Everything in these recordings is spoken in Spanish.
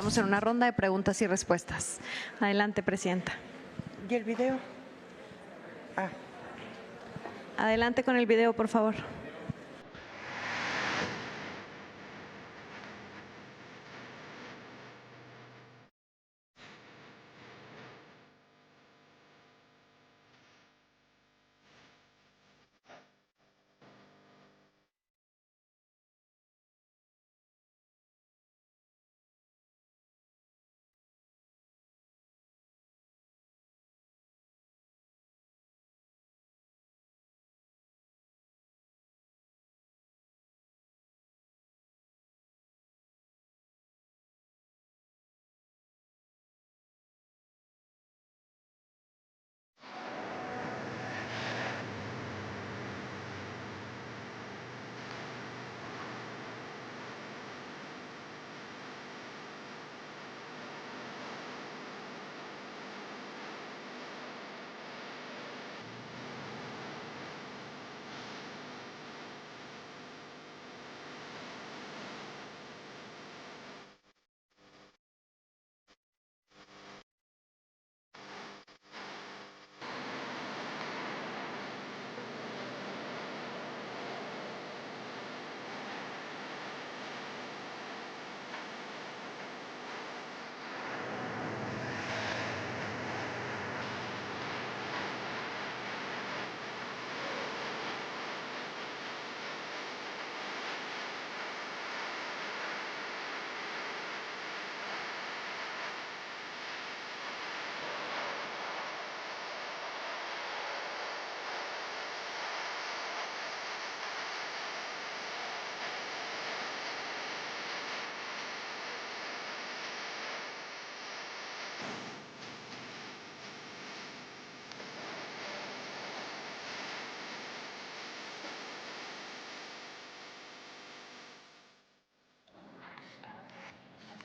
entraríamos en una ronda de preguntas y respuestas. Adelante, presidenta. ¿Y el video? Adelante con el video, por favor.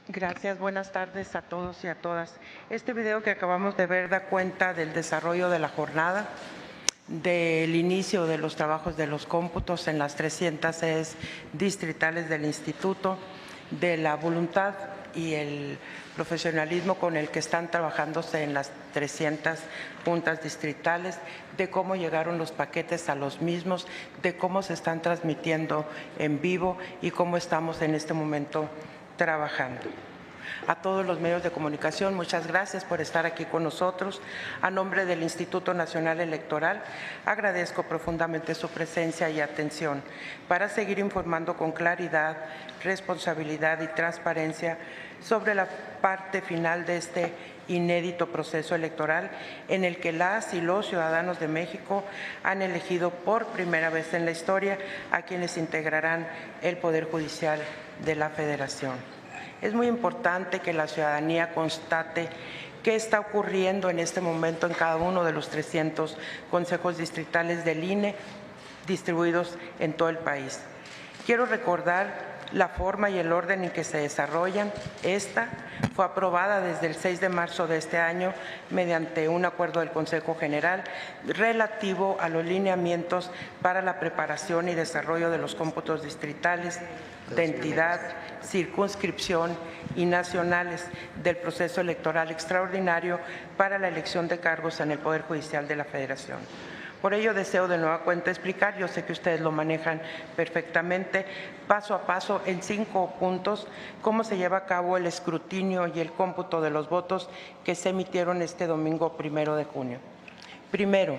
Gracias, buenas tardes a todos y a todas. Este video que acabamos de ver da cuenta del desarrollo de la jornada, del inicio de los trabajos de los cómputos en las 300 sedes distritales del Instituto, de la voluntad y el profesionalismo con el que están trabajándose en las 300 juntas distritales, de cómo llegaron los paquetes a los mismos, de cómo se están transmitiendo en vivo y cómo estamos en este momento trabajando. A todos los medios de comunicación, muchas gracias por estar aquí con nosotros. A nombre del Instituto Nacional Electoral, agradezco profundamente su presencia y atención para seguir informando con claridad, responsabilidad y transparencia sobre la parte final de este inédito proceso electoral en el que las y los ciudadanos de México han elegido por primera vez en la historia a quienes integrarán el Poder Judicial de la Federación. Es muy importante que la ciudadanía constate qué está ocurriendo en este momento en cada uno de los 300 consejos distritales del INE distribuidos en todo el país. Quiero recordar la forma y el orden en que se desarrollan. Esta fue aprobada desde el 6 de marzo de este año mediante un acuerdo del Consejo General relativo a los lineamientos para la preparación y desarrollo de los cómputos distritales de entidad, circunscripción y nacionales del proceso electoral extraordinario para la elección de cargos en el Poder Judicial de la Federación. Por ello deseo de nueva cuenta explicar, yo sé que ustedes lo manejan perfectamente, paso a paso en 5 puntos, cómo se lleva a cabo el escrutinio y el cómputo de los votos que se emitieron este domingo 1 de junio. Primero,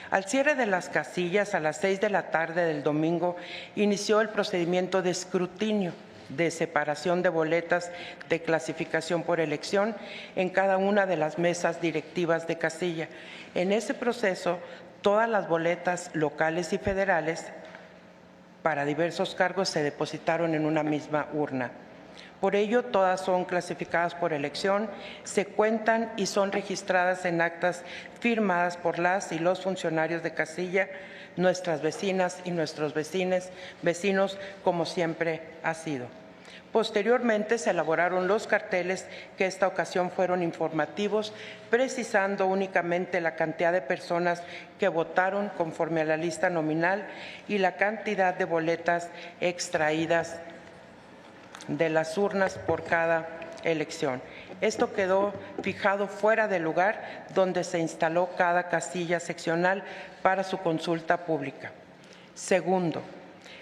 al cierre de las casillas a las 6 de la tarde del domingo, inició el procedimiento de escrutinio de separación de boletas de clasificación por elección en cada una de las mesas directivas de casilla. En ese proceso, todas las boletas locales y federales para diversos cargos se depositaron en una misma urna. Por ello, todas son clasificadas por elección, se cuentan y son registradas en actas firmadas por las y los funcionarios de casilla, nuestras vecinas y nuestros vecinos, como siempre ha sido. Posteriormente se elaboraron los carteles que esta ocasión fueron informativos, precisando únicamente la cantidad de personas que votaron conforme a la lista nominal y la cantidad de boletas extraídas de las urnas por cada elección. Esto quedó fijado fuera del lugar donde se instaló cada casilla seccional para su consulta pública. Segundo,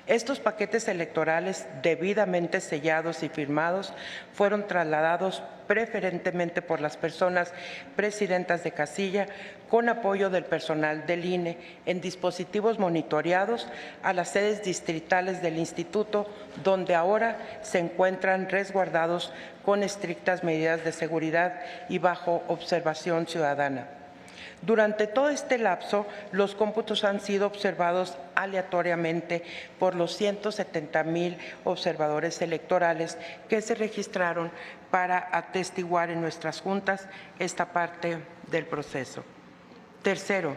estos paquetes electorales debidamente sellados y firmados fueron trasladados preferentemente por las personas presidentas de casilla con apoyo del personal del INE en dispositivos monitoreados a las sedes distritales del instituto, donde ahora se encuentran resguardados con estrictas medidas de seguridad y bajo observación ciudadana. Durante todo este lapso, los cómputos han sido observados aleatoriamente por los 170,000 observadores electorales que se registraron para atestiguar en nuestras juntas esta parte del proceso. Tercero,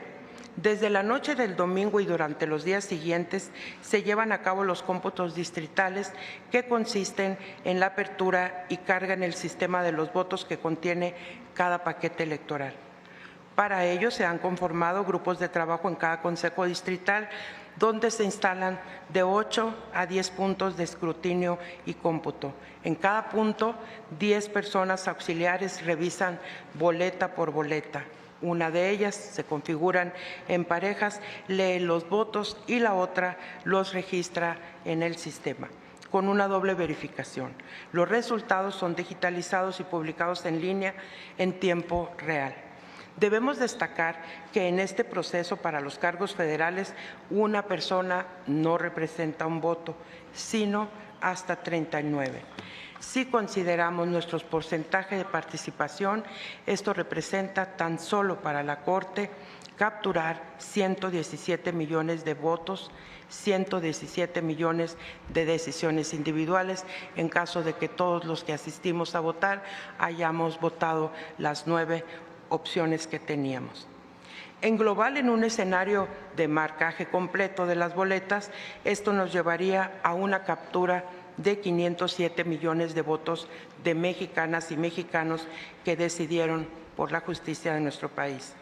desde la noche del domingo y durante los días siguientes se llevan a cabo los cómputos distritales que consisten en la apertura y carga en el sistema de los votos que contiene cada paquete electoral. Para ello se han conformado grupos de trabajo en cada consejo distrital donde se instalan de 8 a 10 puntos de escrutinio y cómputo. En cada punto, 10 personas auxiliares revisan boleta por boleta. Una de ellas se configuran en parejas, lee los votos y la otra los registra en el sistema con una doble verificación. Los resultados son digitalizados y publicados en línea en tiempo real. Debemos destacar que en este proceso para los cargos federales una persona no representa un voto, sino hasta 39. Si consideramos nuestros porcentajes de participación, esto representa tan solo para la Corte capturar 117 millones de votos, 117 millones de decisiones individuales en caso de que todos los que asistimos a votar hayamos votado las 9 opciones que teníamos. En global, en un escenario de marcaje completo de las boletas, esto nos llevaría a una captura de 507 millones de votos de mexicanas y mexicanos que decidieron por la justicia de nuestro país.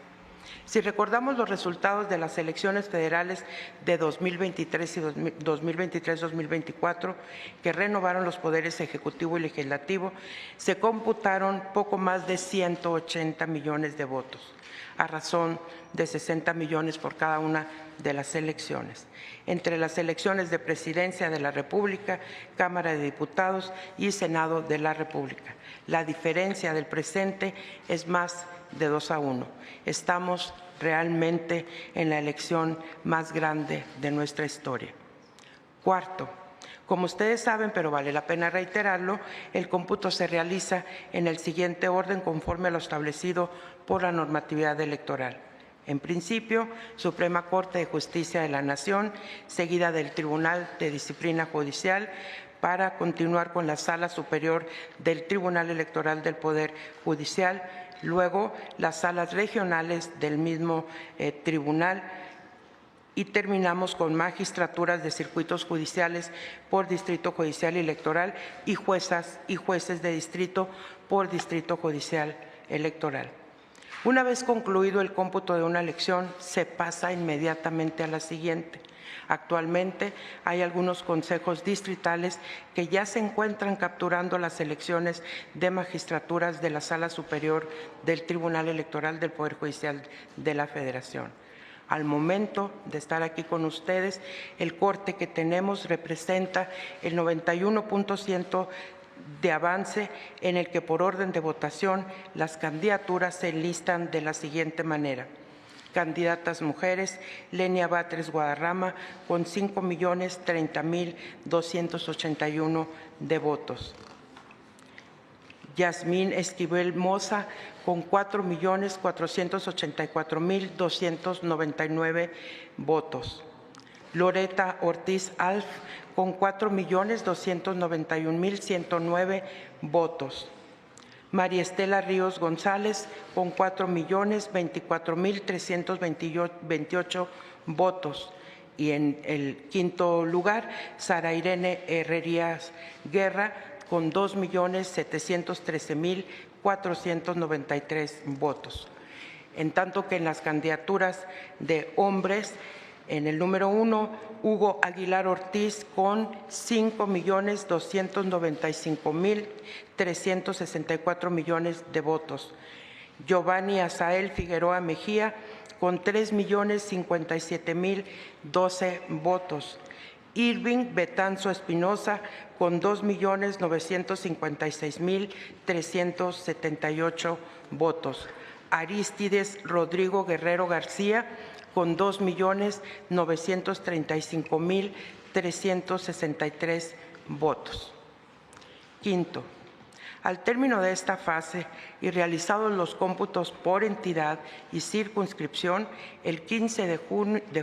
Si recordamos los resultados de las elecciones federales de 2023 y 2023-2024, que renovaron los poderes ejecutivo y legislativo, se computaron poco más de 180 millones de votos, a razón de 60 millones por cada una de las elecciones. Entre las elecciones de Presidencia de la República, Cámara de Diputados y Senado de la República. La diferencia del presente es más de 2-1. Estamos realmente en la elección más grande de nuestra historia. Cuarto, como ustedes saben, pero vale la pena reiterarlo, el cómputo se realiza en el siguiente orden conforme a lo establecido por la normatividad electoral. En principio, Suprema Corte de Justicia de la Nación, seguida del Tribunal de Disciplina Judicial, para continuar con la Sala Superior del Tribunal Electoral del Poder Judicial, luego las salas regionales del mismo tribunal y terminamos con magistraturas de circuitos judiciales por distrito judicial y electoral y juezas y jueces de distrito por distrito judicial electoral. Una vez concluido el cómputo de una elección, se pasa inmediatamente a la siguiente. Actualmente hay algunos consejos distritales que ya se encuentran capturando las elecciones de magistraturas de la Sala Superior del Tribunal Electoral del Poder Judicial de la Federación. Al momento de estar aquí con ustedes, el corte que tenemos representa el 91% de avance en el que por orden de votación las candidaturas se enlistan de la siguiente manera. Candidatas mujeres, Lenia Batres Guadarrama, con 5,030,281 de votos. Yasmín Esquivel Moza, con 4,484,299 votos. Loreta Ortiz Alf, con 4,291,109 votos. María Estela Ríos González, con 4,024,328 votos. Y en el quinto lugar, Sara Irene Herrerías Guerra, con 2,713,493 votos. En tanto que en las candidaturas de hombres, En el número 1, Hugo Aguilar Ortiz con 5.295.364 millones de votos. Giovanni Azael Figueroa Mejía con 3.057.012 votos. Irving Betanzo Espinosa con 2.956.378 votos. Aristides Rodrigo Guerrero García con 2.935.363 votos. Quinto, al término de esta fase y realizados los cómputos por entidad y circunscripción, el 15 de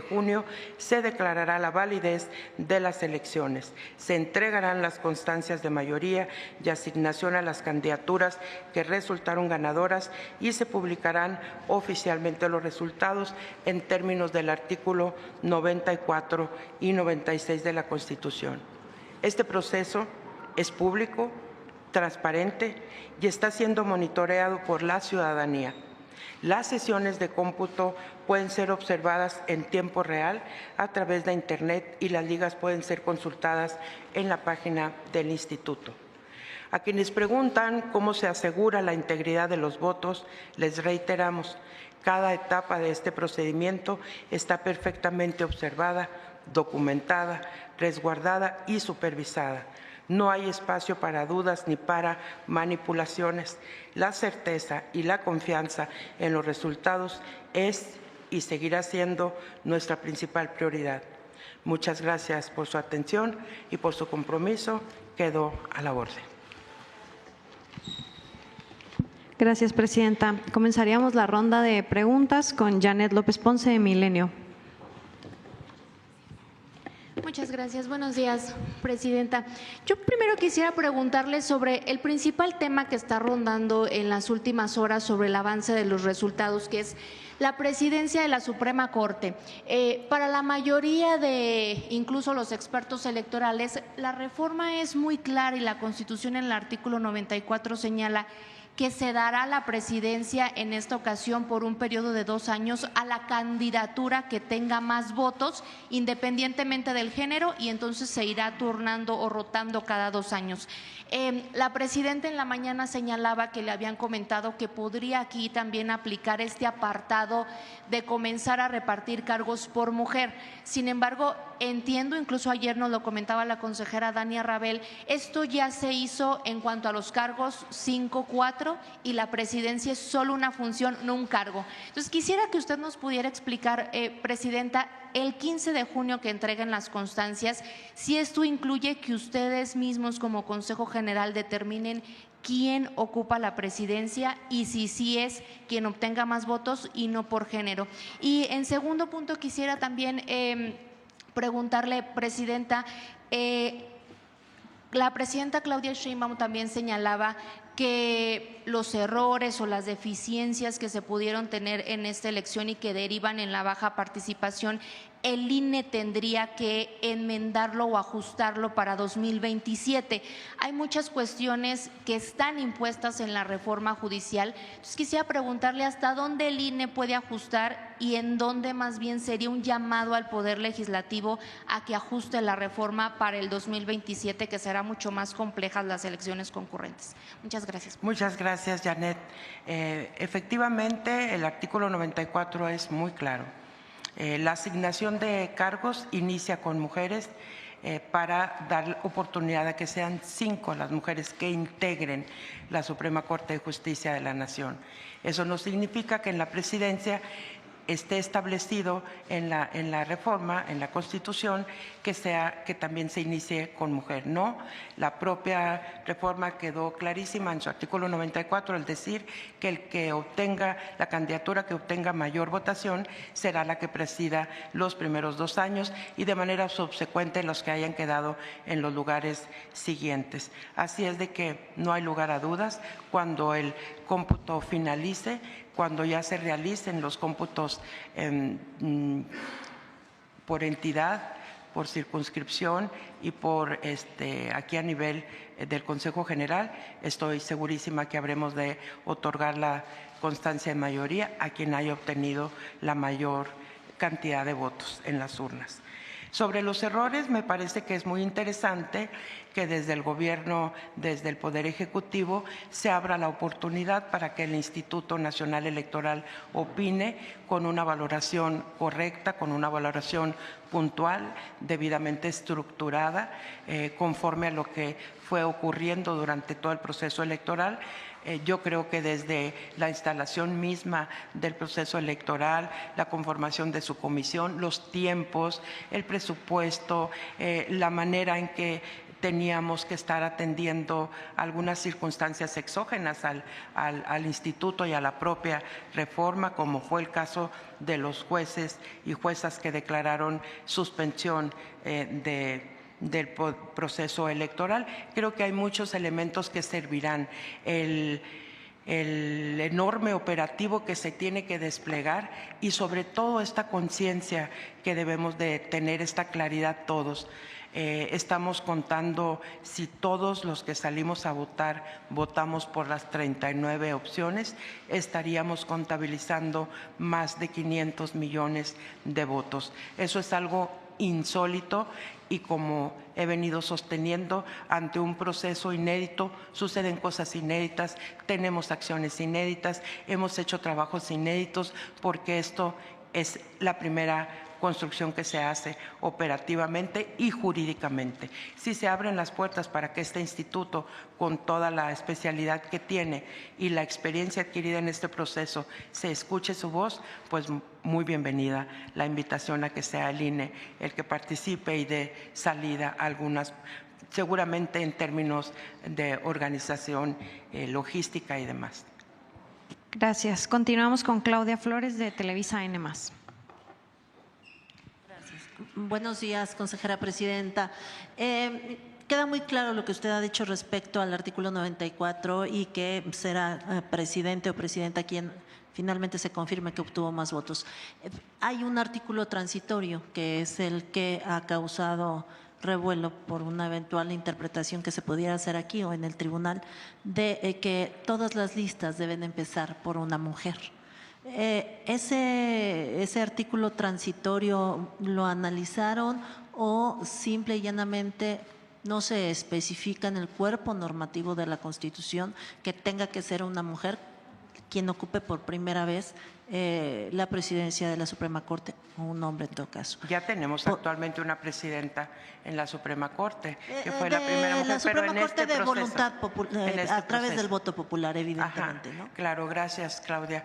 junio se declarará la validez de las elecciones. Se entregarán las constancias de mayoría y asignación a las candidaturas que resultaron ganadoras y se publicarán oficialmente los resultados en términos del artículo 94 y 96 de la Constitución. Este proceso es público, transparente y está siendo monitoreado por la ciudadanía. Las sesiones de cómputo pueden ser observadas en tiempo real a través de Internet y las ligas pueden ser consultadas en la página del Instituto. A quienes preguntan cómo se asegura la integridad de los votos, les reiteramos, cada etapa de este procedimiento está perfectamente observada, documentada, resguardada y supervisada. No hay espacio para dudas ni para manipulaciones. La certeza y la confianza en los resultados es y seguirá siendo nuestra principal prioridad. Muchas gracias por su atención y por su compromiso. Quedo a la orden. Gracias, presidenta. Comenzaríamos la ronda de preguntas con Janet López Ponce de Milenio. Muchas gracias. Buenos días, presidenta. Yo primero quisiera preguntarle sobre el principal tema que está rondando en las últimas horas sobre el avance de los resultados, que es la presidencia de la Suprema Corte. Para la mayoría de, incluso los expertos electorales, la reforma es muy clara y la Constitución en el artículo 94 señala que se dará la presidencia en esta ocasión por un periodo de 2 años a la candidatura que tenga más votos, independientemente del género, y entonces se irá turnando o rotando cada 2 años. La presidenta en la mañana señalaba que le habían comentado que podría aquí también aplicar este apartado de comenzar a repartir cargos por mujer. Sin embargo, entiendo, incluso ayer nos lo comentaba la consejera Dania Rabel, esto ya se hizo en cuanto a los cargos 5-4 y la presidencia es solo una función, no un cargo. Entonces, quisiera que usted nos pudiera explicar, presidenta, el 15 de junio que entreguen las constancias, si esto incluye que ustedes mismos como Consejo General determinen quién ocupa la presidencia y si sí es quien obtenga más votos y no por género. Y en segundo punto quisiera también preguntarle, presidenta, la presidenta Claudia Sheinbaum también señalaba que los errores o las deficiencias que se pudieron tener en esta elección y que derivan en la baja participación, el INE tendría que enmendarlo o ajustarlo para 2027. Hay muchas cuestiones que están impuestas en la reforma judicial. Entonces, quisiera preguntarle hasta dónde el INE puede ajustar y en dónde más bien sería un llamado al Poder Legislativo a que ajuste la reforma para el 2027, que será mucho más complejas las elecciones concurrentes. Muchas gracias. Muchas gracias, Janet. Efectivamente, el artículo 94 es muy claro. La asignación de cargos inicia con mujeres para dar oportunidad a que sean 5 las mujeres que integren la Suprema Corte de Justicia de la Nación. Eso no significa que en la presidencia esté establecido en la reforma, en la Constitución, que también se inicie con mujer. No, la propia reforma quedó clarísima en su artículo 94 al decir que el que obtenga la candidatura que obtenga mayor votación será la que presida los primeros 2 años y de manera subsecuente los que hayan quedado en los lugares siguientes. Así es de que no hay lugar a dudas. Cuando el cómputo finalice, cuando ya se realicen los cómputos por entidad, por circunscripción y por aquí a nivel del Consejo General, estoy segurísima que habremos de otorgar la constancia de mayoría a quien haya obtenido la mayor cantidad de votos en las urnas. Sobre los errores, me parece que es muy interesante que desde el gobierno, desde el Poder Ejecutivo, se abra la oportunidad para que el Instituto Nacional Electoral opine con una valoración correcta, con una valoración puntual, debidamente estructurada, conforme a lo que fue ocurriendo durante todo el proceso electoral. Yo creo que desde la instalación misma del proceso electoral, la conformación de su comisión, los tiempos, el presupuesto, la manera en que teníamos que estar atendiendo algunas circunstancias exógenas al instituto y a la propia reforma, como fue el caso de los jueces y juezas que declararon suspensión del proceso electoral. Creo que hay muchos elementos que servirán. El enorme operativo que se tiene que desplegar y sobre todo esta conciencia que debemos de tener, esta claridad todos. Estamos contando si todos los que salimos a votar votamos por las 39 opciones, estaríamos contabilizando más de 500 millones de votos. Eso es algo insólito y, como he venido sosteniendo, ante un proceso inédito suceden cosas inéditas, tenemos acciones inéditas, hemos hecho trabajos inéditos, porque esto es la primera construcción que se hace operativamente y jurídicamente. Si se abren las puertas para que este instituto, con toda la especialidad que tiene y la experiencia adquirida en este proceso, se escuche su voz, pues muy bienvenida la invitación a que sea el INE el que participe y dé salida a algunas, seguramente en términos de organización, logística y demás. Gracias. Continuamos con Claudia Flores de Televisa N+. Buenos días, consejera presidenta. Queda muy claro lo que usted ha dicho respecto al artículo 94 y que será presidente o presidenta quien finalmente se confirme que obtuvo más votos. Hay un artículo transitorio que es el que ha causado revuelo por una eventual interpretación que se pudiera hacer aquí o en el tribunal, de que todas las listas deben empezar por una mujer. ¿Ese artículo transitorio lo analizaron o simple y llanamente no se especifica en el cuerpo normativo de la Constitución que tenga que ser una mujer quien ocupe por primera vez la presidencia de la Suprema Corte, o un hombre en todo caso? Ya tenemos actualmente una presidenta en la Suprema Corte, que fue la primera mujer, la Suprema pero en Corte este de proceso, voluntad popular, en este a través proceso. del voto popular, evidentemente. Ajá, ¿no? Claro, gracias, Claudia.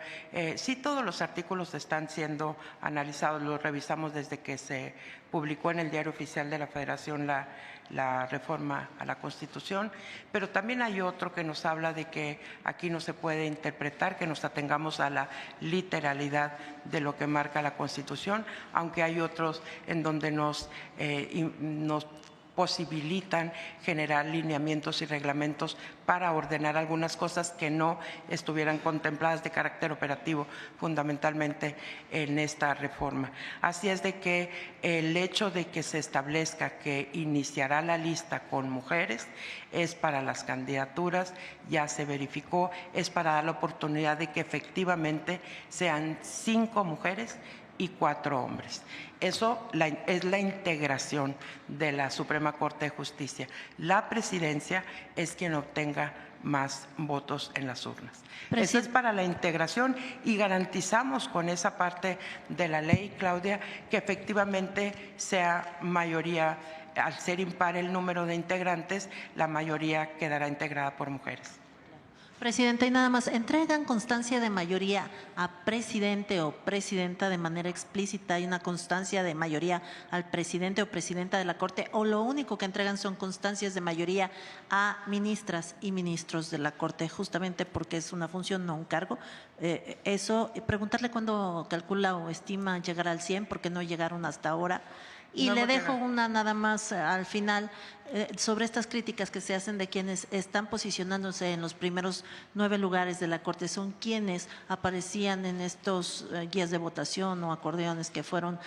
Sí, todos los artículos están siendo analizados, los revisamos desde que se publicó en el Diario Oficial de la Federación la reforma a la Constitución, pero también hay otro que nos habla de que aquí no se puede interpretar, que nos atengamos a la literalidad de lo que marca la Constitución, aunque hay otros en donde nos posibilitan generar lineamientos y reglamentos para ordenar algunas cosas que no estuvieran contempladas de carácter operativo, fundamentalmente en esta reforma. Así es de que el hecho de que se establezca que iniciará la lista con mujeres es para las candidaturas, ya se verificó, es para dar la oportunidad de que efectivamente sean 5 mujeres y 4 hombres. Eso es la integración de la Suprema Corte de Justicia. La presidencia es quien obtenga más votos en las urnas. Eso es para la integración y garantizamos con esa parte de la ley, Claudia, que efectivamente sea mayoría. Al ser impar el número de integrantes, la mayoría quedará integrada por mujeres. Presidenta, y nada más, ¿entregan constancia de mayoría a presidente o presidenta de manera explícita? ¿Hay una constancia de mayoría al presidente o presidenta de la Corte? ¿O lo único que entregan son constancias de mayoría a ministras y ministros de la Corte, justamente porque es una función, no un cargo? Preguntarle cuándo calcula o estima llegar al 100, porque no llegaron hasta ahora. Y No le hemos dejo llegado. una nada más al final. sobre estas críticas que se hacen de quienes están posicionándose en los primeros 9 lugares de la Corte, son quienes aparecían en estos guías de votación o acordeones que fueron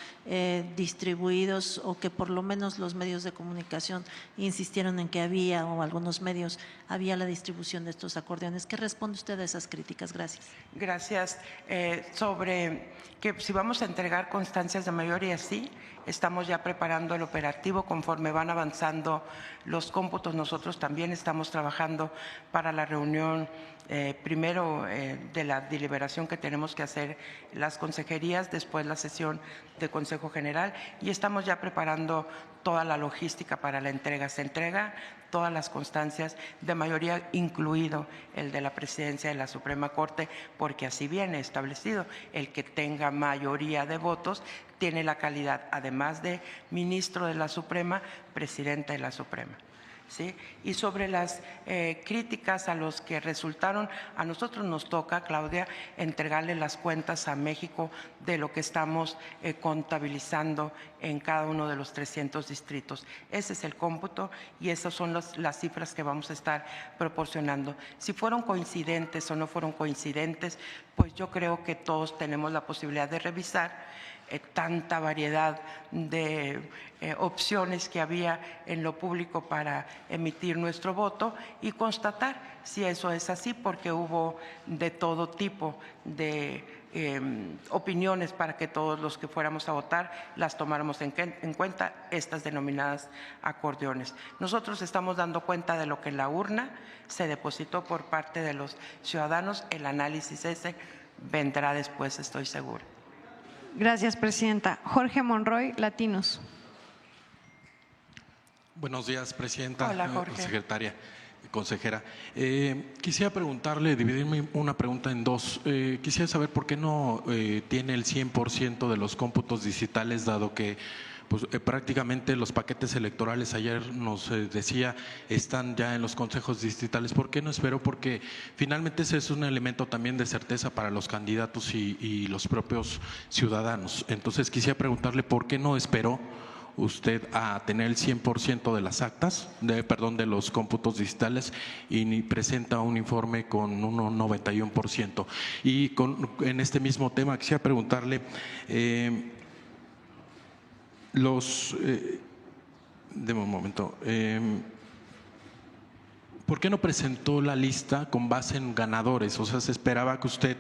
distribuidos, o que por lo menos los medios de comunicación insistieron en que había, o algunos medios había la distribución de estos acordeones. ¿Qué responde usted a esas críticas? Gracias. Gracias. Sobre que si vamos a entregar constancias de mayoría, sí, estamos ya preparando el operativo conforme van avanzando los cómputos. Nosotros también estamos trabajando para la reunión primero de la deliberación que tenemos que hacer las consejerías, después la sesión de Consejo General, y estamos ya preparando toda la logística para la entrega. Se entrega todas las constancias de mayoría, incluido el de la presidencia de la Suprema Corte, porque así viene establecido: el que tenga mayoría de votos tiene la calidad, además de ministro de la Suprema, presidente de la Suprema. ¿Sí? Y sobre las críticas a los que resultaron, a nosotros nos toca, Claudia, entregarle las cuentas a México de lo que estamos contabilizando en cada uno de los 300 distritos. Ese es el cómputo y esas son las cifras que vamos a estar proporcionando. Si fueron coincidentes o no fueron coincidentes, pues yo creo que todos tenemos la posibilidad de revisar tanta variedad de opciones que había en lo público para emitir nuestro voto y constatar si eso es así, porque hubo de todo tipo de opiniones para que todos los que fuéramos a votar las tomáramos en cuenta, estas denominadas acordeones. Nosotros estamos dando cuenta de lo que en la urna se depositó por parte de los ciudadanos. El análisis ese vendrá después, estoy segura. Gracias, presidenta. Jorge Monroy, Latinos. Buenos días, presidenta. Hola, Jorge. Secretaria, consejera. Quisiera preguntarle, dividirme una pregunta en dos. Quisiera saber por qué no tiene el 100% de los cómputos digitales, dado que pues, prácticamente los paquetes electorales, ayer nos decía, están ya en los consejos distritales. ¿Por qué no esperó? Porque finalmente ese es un elemento también de certeza para los candidatos y los propios ciudadanos. Entonces quisiera preguntarle por qué no esperó usted a tener el 100% de las actas, de los cómputos digitales, y ni presenta un informe con un 91%. Y en este mismo tema quisiera preguntarle, deme un momento. ¿Por qué no presentó la lista con base en ganadores? O sea, se esperaba que usted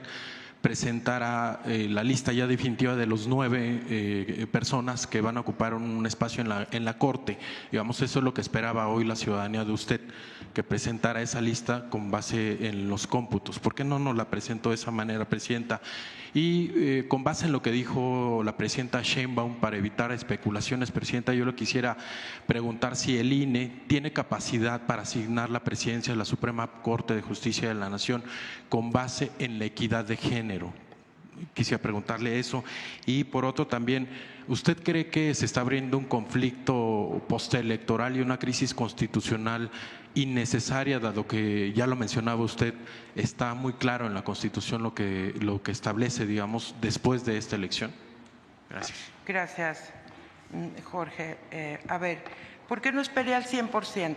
presentara la lista ya definitiva de los 9 personas que van a ocupar un espacio en la Corte. Digamos, eso es lo que esperaba hoy la ciudadanía de usted, que presentara esa lista con base en los cómputos. ¿Por qué no nos la presentó de esa manera, presidenta? Y con base en lo que dijo la presidenta Sheinbaum, para evitar especulaciones, presidenta, yo le quisiera preguntar si el INE tiene capacidad para asignar la presidencia de la Suprema Corte de Justicia de la Nación con base en la equidad de género. Quisiera preguntarle eso. Y por otro también, ¿usted cree que se está abriendo un conflicto postelectoral y una crisis constitucional innecesaria, dado que, ya lo mencionaba usted, está muy claro en la Constitución lo que establece, digamos, después de esta elección? Gracias. Gracias, Jorge. A ver, ¿por qué no esperé al 100%?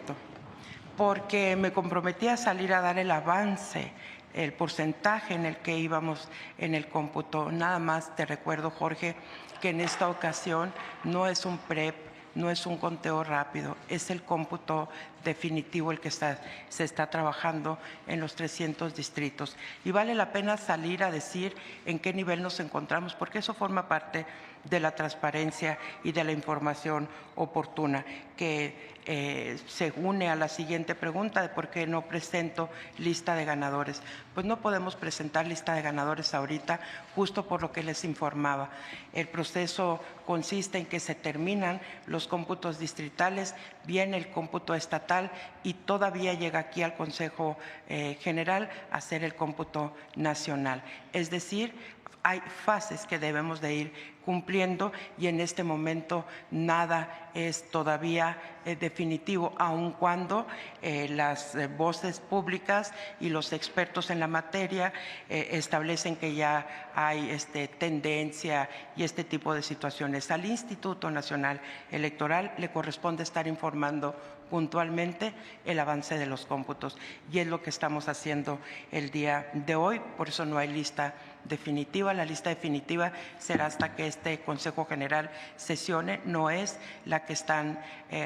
Porque me comprometí a salir a dar el avance, el porcentaje en el que íbamos en el cómputo. Nada más te recuerdo, Jorge, que en esta ocasión no es un PREP, no es un conteo rápido, es el cómputo definitivo el que se está trabajando en los 300 distritos. Y vale la pena salir a decir en qué nivel nos encontramos, porque eso forma parte de la transparencia y de la información oportuna, que se une a la siguiente pregunta de por qué no presento lista de ganadores. Pues no podemos presentar lista de ganadores ahorita, justo por lo que les informaba. El proceso consiste en que se terminan los cómputos distritales, viene el cómputo estatal y todavía llega aquí al Consejo General a hacer el cómputo nacional. Es decir, hay fases que debemos de ir cumpliendo y en este momento nada es todavía definitivo, aun cuando las voces públicas y los expertos en la materia establecen que ya hay tendencia y este tipo de situaciones. Al Instituto Nacional Electoral le corresponde estar informando puntualmente el avance de los cómputos y es lo que estamos haciendo el día de hoy, por eso no hay lista definitiva. La lista definitiva será hasta que este Consejo General sesione, no es la que están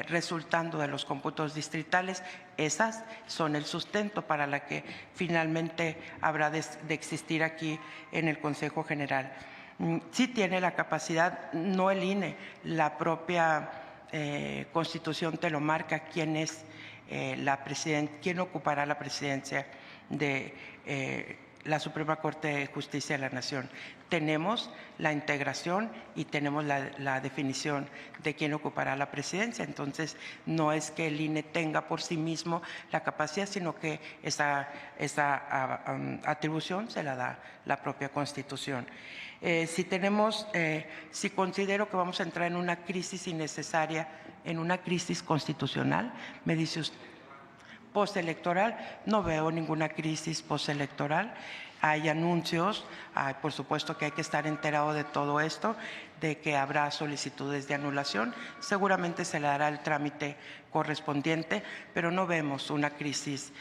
resultando de los cómputos distritales. Esas son el sustento para la que finalmente habrá de existir aquí en el Consejo General. Sí tiene la capacidad, no el INE, la propia Constitución te lo marca, quién es quién ocupará la presidencia de la Suprema Corte de Justicia de la Nación. Tenemos la integración y tenemos la definición de quién ocupará la presidencia. Entonces, no es que el INE tenga por sí mismo la capacidad, sino que esa atribución se la da la propia Constitución. Si considero que vamos a entrar en una crisis innecesaria, en una crisis constitucional, me dice usted, postelectoral, no veo ninguna crisis postelectoral. Hay anuncios, por supuesto que hay que estar enterado de todo esto, de que habrá solicitudes de anulación, seguramente se le dará el trámite correspondiente, pero no vemos una crisis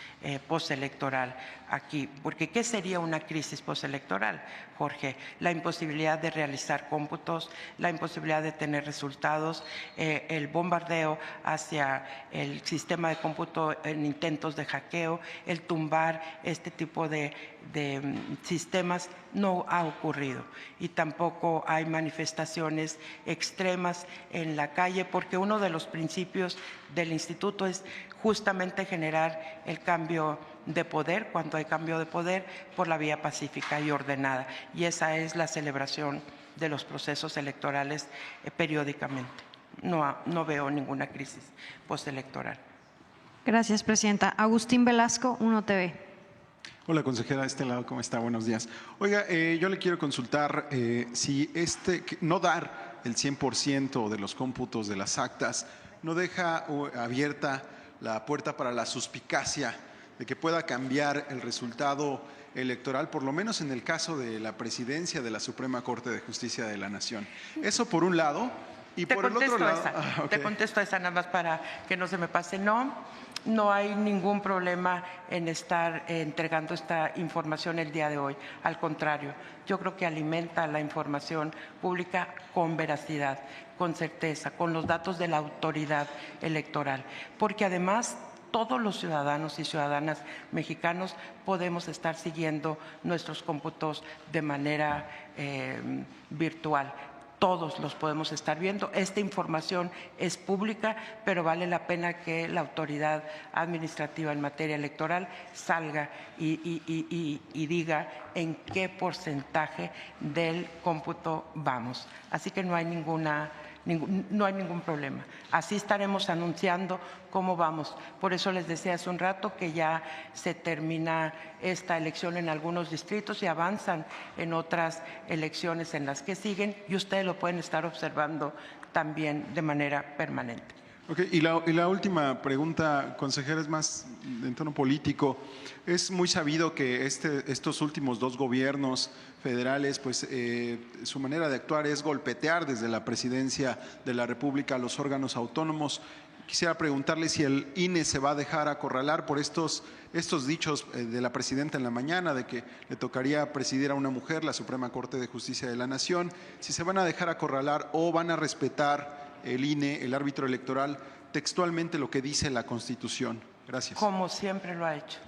postelectoral aquí, porque ¿qué sería una crisis postelectoral, Jorge? La imposibilidad de realizar cómputos, la imposibilidad de tener resultados, el bombardeo hacia el sistema de cómputo en intentos de hackeo, el tumbar este tipo de sistemas no ha ocurrido y tampoco hay manifestaciones extremas en la calle, porque uno de los principios del instituto es justamente generar el cambio de poder, cuando hay cambio de poder, por la vía pacífica y ordenada, y esa es la celebración de los procesos electorales periódicamente. No veo ninguna crisis postelectoral. Gracias, presidenta. Agustín Velasco, 1TV. Hola, consejera, de este lado, ¿cómo está? Buenos días. Oiga, yo le quiero consultar si no dar el 100% de los cómputos de las actas no deja abierta la puerta para la suspicacia de que pueda cambiar el resultado electoral, por lo menos en el caso de la presidencia de la Suprema Corte de Justicia de la Nación. Eso por un lado. Y por el otro lado, Te contesto esa nada más para que no se me pase. No hay ningún problema en estar entregando esta información el día de hoy. Al contrario, yo creo que alimenta la información pública con veracidad, con certeza, con los datos de la autoridad electoral, porque además todos los ciudadanos y ciudadanas mexicanos podemos estar siguiendo nuestros cómputos de manera virtual. Todos los podemos estar viendo. Esta información es pública, pero vale la pena que la autoridad administrativa en materia electoral salga y diga en qué porcentaje del cómputo vamos. Así que no hay ningún problema. Así estaremos anunciando cómo vamos. Por eso les decía hace un rato que ya se termina esta elección en algunos distritos y avanzan en otras elecciones en las que siguen, y ustedes lo pueden estar observando también de manera permanente. Okay, y la última pregunta, consejera, es más en tono político. Es muy sabido que estos últimos dos gobiernos federales, pues su manera de actuar es golpetear desde la presidencia de la República a los órganos autónomos. Quisiera preguntarle si el INE se va a dejar acorralar por estos dichos de la presidenta en la mañana de que le tocaría presidir a una mujer la Suprema Corte de Justicia de la Nación, si se van a dejar acorralar o van a respetar el INE, el árbitro electoral, textualmente lo que dice la Constitución. Gracias. Como siempre lo ha hecho.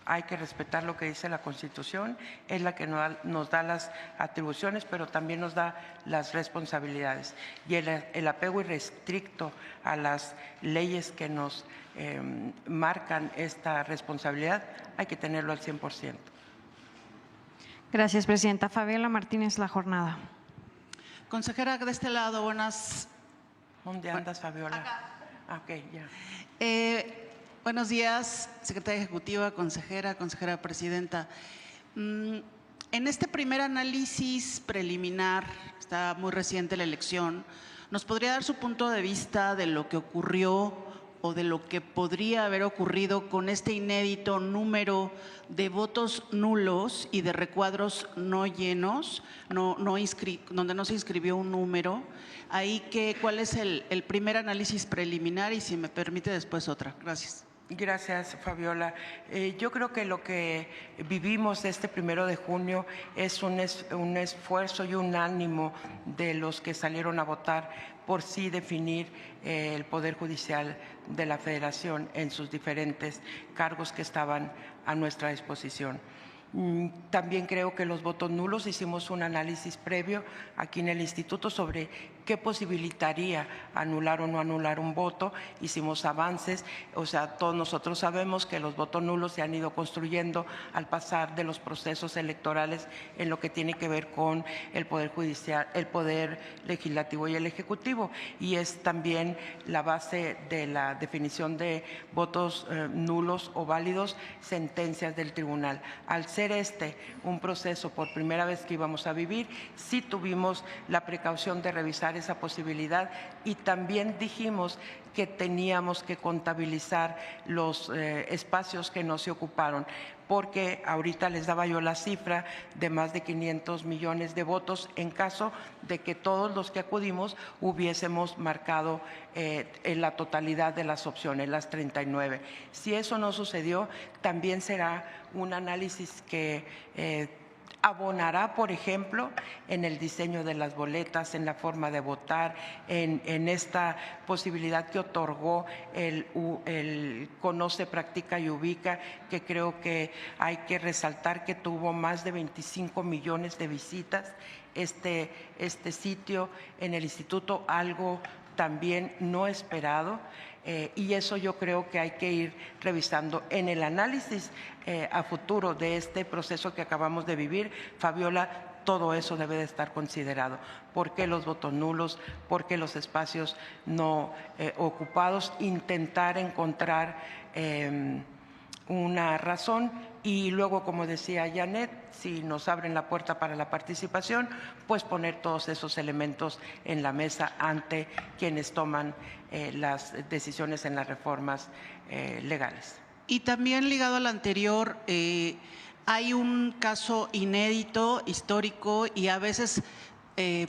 Hay que respetar lo que dice la Constitución, es la que nos da las atribuciones, pero también nos da las responsabilidades. Y el apego irrestricto a las leyes que nos marcan esta responsabilidad, hay que tenerlo al 100%. Gracias, presidenta. Fabiola Martínez, La Jornada. Consejera, de este lado, buenas. ¿Dónde andas, Fabiola? Acá. Ok, ya. Buenos días, secretaria ejecutiva, consejera presidenta. En este primer análisis preliminar, está muy reciente la elección, ¿nos podría dar su punto de vista de lo que ocurrió o de lo que podría haber ocurrido con este inédito número de votos nulos y de recuadros no llenos, donde no se inscribió un número? Ahí ¿cuál es el primer análisis preliminar? Y si me permite después otra. Gracias. Gracias, Fabiola. Yo creo que lo que vivimos este 1 de junio es un esfuerzo y un ánimo de los que salieron a votar por sí definir el Poder Judicial de la Federación en sus diferentes cargos que estaban a nuestra disposición. También creo que los votos nulos, hicimos un análisis previo aquí en el instituto sobre qué posibilitaría anular o no anular un voto. Hicimos avances, o sea, todos nosotros sabemos que los votos nulos se han ido construyendo al pasar de los procesos electorales en lo que tiene que ver con el Poder Judicial, el Poder Legislativo y el Ejecutivo, y es también la base de la definición de votos nulos o válidos, sentencias del tribunal. Al ser un proceso por primera vez que íbamos a vivir, sí tuvimos la precaución de revisar esa posibilidad y también dijimos que teníamos que contabilizar los espacios que no se ocuparon, porque ahorita les daba yo la cifra de más de 500 millones de votos en caso de que todos los que acudimos hubiésemos marcado en la totalidad de las opciones, las 39. Si eso no sucedió, también será un análisis que abonará, por ejemplo, en el diseño de las boletas, en la forma de votar, en esta posibilidad que otorgó el Conoce, Practica y Ubica, que creo que hay que resaltar que tuvo más de 25 millones de visitas este sitio en el instituto, algo también no esperado. Y eso yo creo que hay que ir revisando en el análisis a futuro de este proceso que acabamos de vivir. Fabiola, todo eso debe de estar considerado. ¿Por qué los votos nulos? ¿Por qué los espacios no ocupados? Intentar encontrar una razón y luego, como decía Janet, si nos abren la puerta para la participación, pues poner todos esos elementos en la mesa ante quienes toman las decisiones en las reformas legales. Y también ligado al anterior, hay un caso inédito, histórico y a veces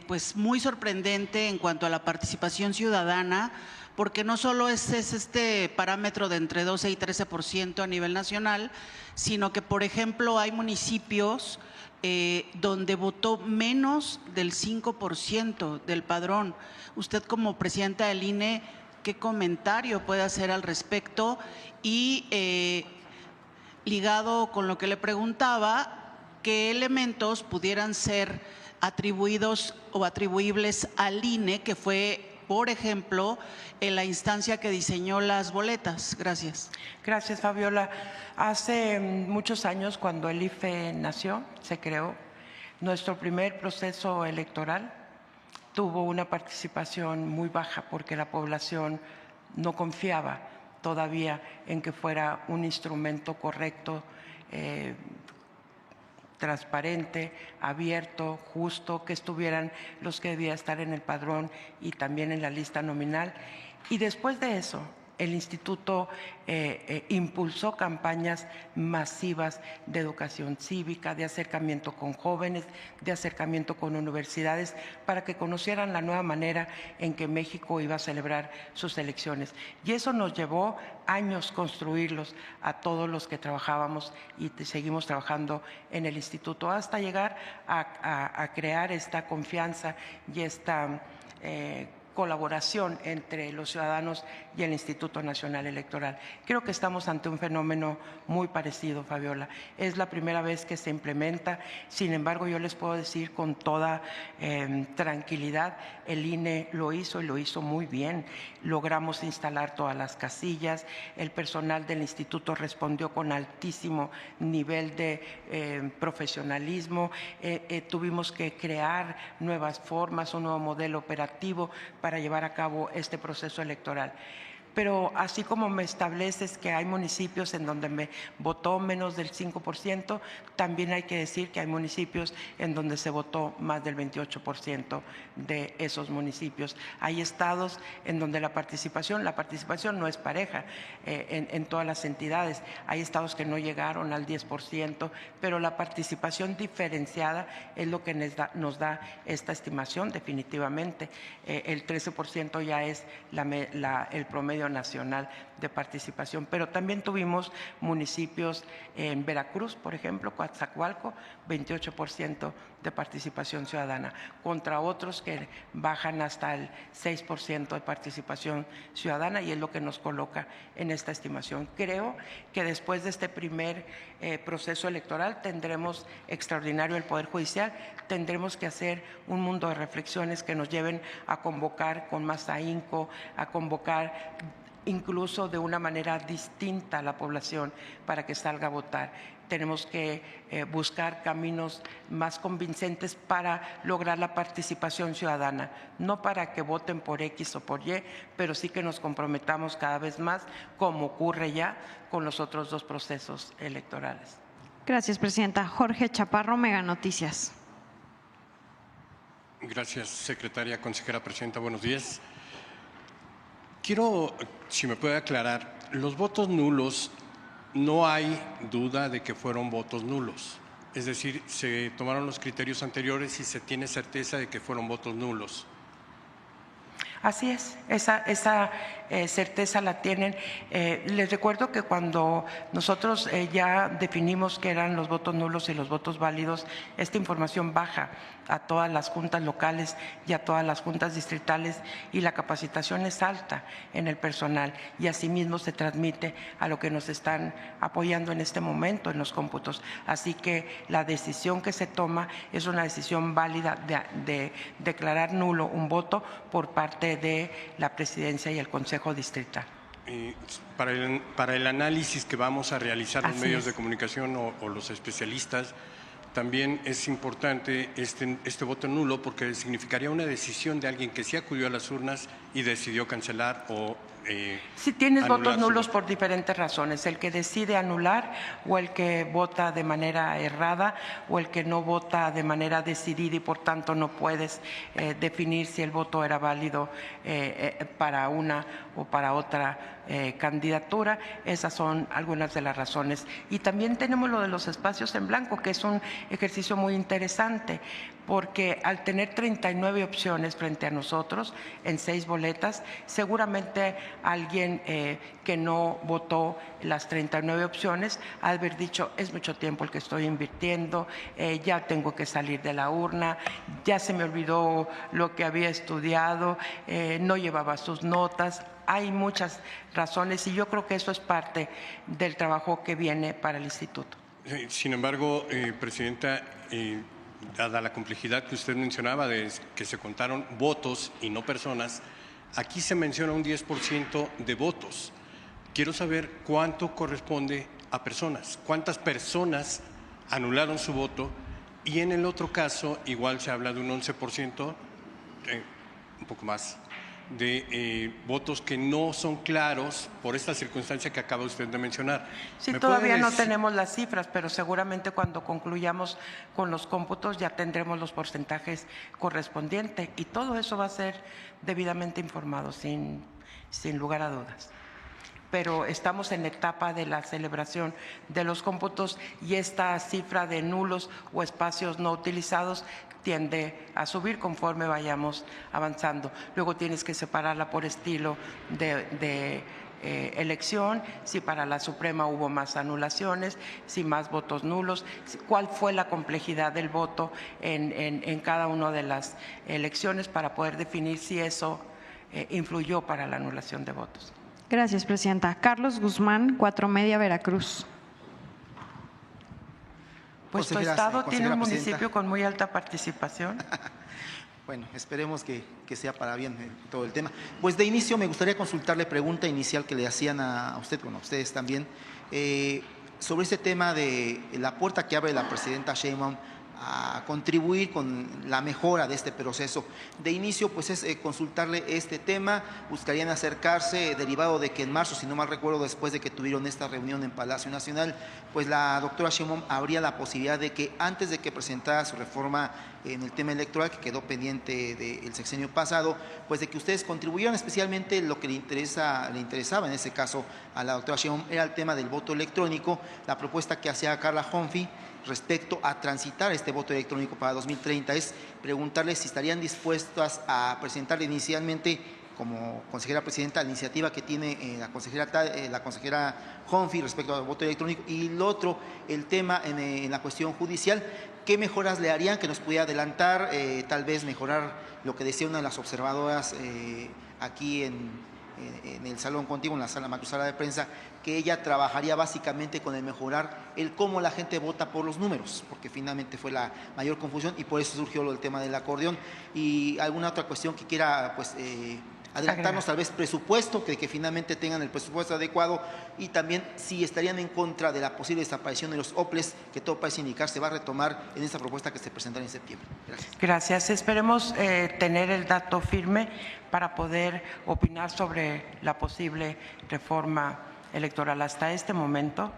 pues muy sorprendente en cuanto a la participación ciudadana, porque no solo es este parámetro de entre 12 y 13% a nivel nacional, sino que, por ejemplo, hay municipios donde votó menos del 5% del padrón. Usted, como presidenta del INE, ¿qué comentario puede hacer al respecto? Y ligado con lo que le preguntaba, ¿qué elementos pudieran ser atribuidos o atribuibles al INE, que fue, por ejemplo, en la instancia que diseñó las boletas? Gracias. Gracias, Fabiola. Hace muchos años, cuando el IFE nació, se creó, nuestro primer proceso electoral tuvo una participación muy baja porque la población no confiaba todavía en que fuera un instrumento correcto, transparente, abierto, justo, que estuvieran los que debían estar en el padrón y también en la lista nominal. Y después de eso, el instituto impulsó campañas masivas de educación cívica, de acercamiento con jóvenes, de acercamiento con universidades, para que conocieran la nueva manera en que México iba a celebrar sus elecciones. Y eso nos llevó años construirlos a todos los que trabajábamos y seguimos trabajando en el instituto, hasta llegar a crear esta confianza y esta colaboración entre los ciudadanos y el Instituto Nacional Electoral. Creo que estamos ante un fenómeno muy parecido, Fabiola. Es la primera vez que se implementa, sin embargo, yo les puedo decir con toda tranquilidad, el INE lo hizo y lo hizo muy bien. Logramos instalar todas las casillas, el personal del instituto respondió con altísimo nivel de profesionalismo, tuvimos que crear nuevas formas, un nuevo modelo operativo para llevar a cabo este proceso electoral. pero así como me estableces que hay municipios en donde me votó menos del 5%, también hay que decir que hay municipios en donde se votó más del 28% de esos municipios. Hay estados en donde la participación no es pareja en todas las entidades. Hay estados que no llegaron al 10%, pero la participación diferenciada es lo que nos da esta estimación definitivamente. El 13% ya es el promedio nacional de participación, pero también tuvimos municipios en Veracruz, por ejemplo, Coatzacoalco, 28% de participación ciudadana, contra otros que bajan hasta el 6% de participación ciudadana, y es lo que nos coloca en esta estimación. Creo que después de este primer proceso electoral tendremos extraordinario el Poder Judicial, tendremos que hacer un mundo de reflexiones que nos lleven a convocar con más ahínco, a convocar incluso de una manera distinta a la población para que salga a votar. Tenemos que buscar caminos más convincentes para lograr la participación ciudadana, no para que voten por X o por Y, pero sí que nos comprometamos cada vez más, como ocurre ya con los otros dos procesos electorales. Gracias, presidenta. Jorge Chaparro, Mega Noticias. Gracias, secretaria, consejera, presidenta. Buenos días. Quiero, si me puede aclarar, los votos nulos, no hay duda de que fueron votos nulos. Es decir, se tomaron los criterios anteriores y se tiene certeza de que fueron votos nulos. Así es, esa certeza la tienen. Les recuerdo que cuando nosotros ya definimos qué eran los votos nulos y los votos válidos, esta información baja a todas las juntas locales y a todas las juntas distritales, y la capacitación es alta en el personal, y asimismo se transmite a lo que nos están apoyando en este momento en los cómputos. Así que la decisión que se toma es una decisión válida de declarar nulo un voto por parte de la presidencia y el Consejo Distrital. Para el análisis que vamos a realizar los Así medios es. de comunicación o los especialistas, también es importante este voto nulo, porque significaría una decisión de alguien que sí acudió a las urnas y decidió cancelar o Si tienes anular votos su nulos voto. por diferentes razones, el que decide anular, o el que vota de manera errada, o el que no vota de manera decidida y por tanto no puedes definir si el voto era válido para una o para otra candidatura. Esas son algunas de las razones. Y también tenemos lo de los espacios en blanco, que es un ejercicio muy interesante, porque al tener 39 opciones frente a nosotros en 6 boletas, seguramente alguien que no votó las 39 opciones ha de haber dicho: es mucho tiempo el que estoy invirtiendo, ya tengo que salir de la urna, ya se me olvidó lo que había estudiado, no llevaba sus notas. Hay muchas razones, y yo creo que eso es parte del trabajo que viene para el instituto. Sin embargo, presidenta, dada la complejidad que usted mencionaba de que se contaron votos y no personas, aquí se menciona un 10% de votos. Quiero saber cuánto corresponde a personas, cuántas personas anularon su voto, y en el otro caso igual se habla de un 11%, un poco más, de votos que no son claros por esta circunstancia que acaba usted de mencionar. Sí, ¿Me todavía puede no decir? tenemos las cifras, pero seguramente cuando concluyamos con los cómputos ya tendremos los porcentajes correspondientes, y todo eso va a ser debidamente informado, sin lugar a dudas. Pero estamos en la etapa de la celebración de los cómputos, y esta cifra de nulos o espacios no utilizados tiende a subir conforme vayamos avanzando. Luego tienes que separarla por estilo de elección, si para la Suprema hubo más anulaciones, si más votos nulos, cuál fue la complejidad del voto en cada una de las elecciones, para poder definir si eso influyó para la anulación de votos. Gracias, presidenta. Carlos Guzmán, 4 Media, Veracruz. Pues tu Consejera, estado tiene un consejera municipio presidenta. con muy alta participación. Bueno, esperemos que sea para bien todo el tema. Pues de inicio me gustaría consultarle pregunta inicial que le hacían a usted, bueno, a ustedes también, sobre este tema de la puerta que abre la presidenta Sheinbaum a contribuir con la mejora de este proceso. De inicio, pues es consultarle este tema, buscarían acercarse, derivado de que en marzo, si no mal recuerdo, después de que tuvieron esta reunión en Palacio Nacional, pues la doctora Sheinbaum habría la posibilidad de que antes de que presentara su reforma en el tema electoral, que quedó pendiente del sexenio pasado, pues de que ustedes contribuyeran, especialmente lo que le interesaba en ese caso a la doctora Sheinbaum era el tema del voto electrónico, la propuesta que hacía Carla Humphrey respecto a transitar este voto electrónico para 2030 es preguntarles si estarían dispuestas a presentar inicialmente como consejera presidenta la iniciativa que tiene la consejera Humphrey respecto al voto electrónico, y lo otro, el tema en la cuestión judicial, ¿qué mejoras le harían que nos pudiera adelantar? Tal vez mejorar lo que decía una de las observadoras aquí en el salón contigo, en la sala macrosala de prensa, que ella trabajaría básicamente con el mejorar el cómo la gente vota por los números, porque finalmente fue la mayor confusión y por eso surgió el tema del acordeón. Y alguna otra cuestión que quiera pues adelantarnos, tal vez presupuesto, que finalmente tengan el presupuesto adecuado, y también si estarían en contra de la posible desaparición de los OPLES, que todo parece indicar se va a retomar en esta propuesta que se presentará en septiembre. Gracias. Gracias. Esperemos tener el dato firme para poder opinar sobre la posible reforma electoral. Hasta este momento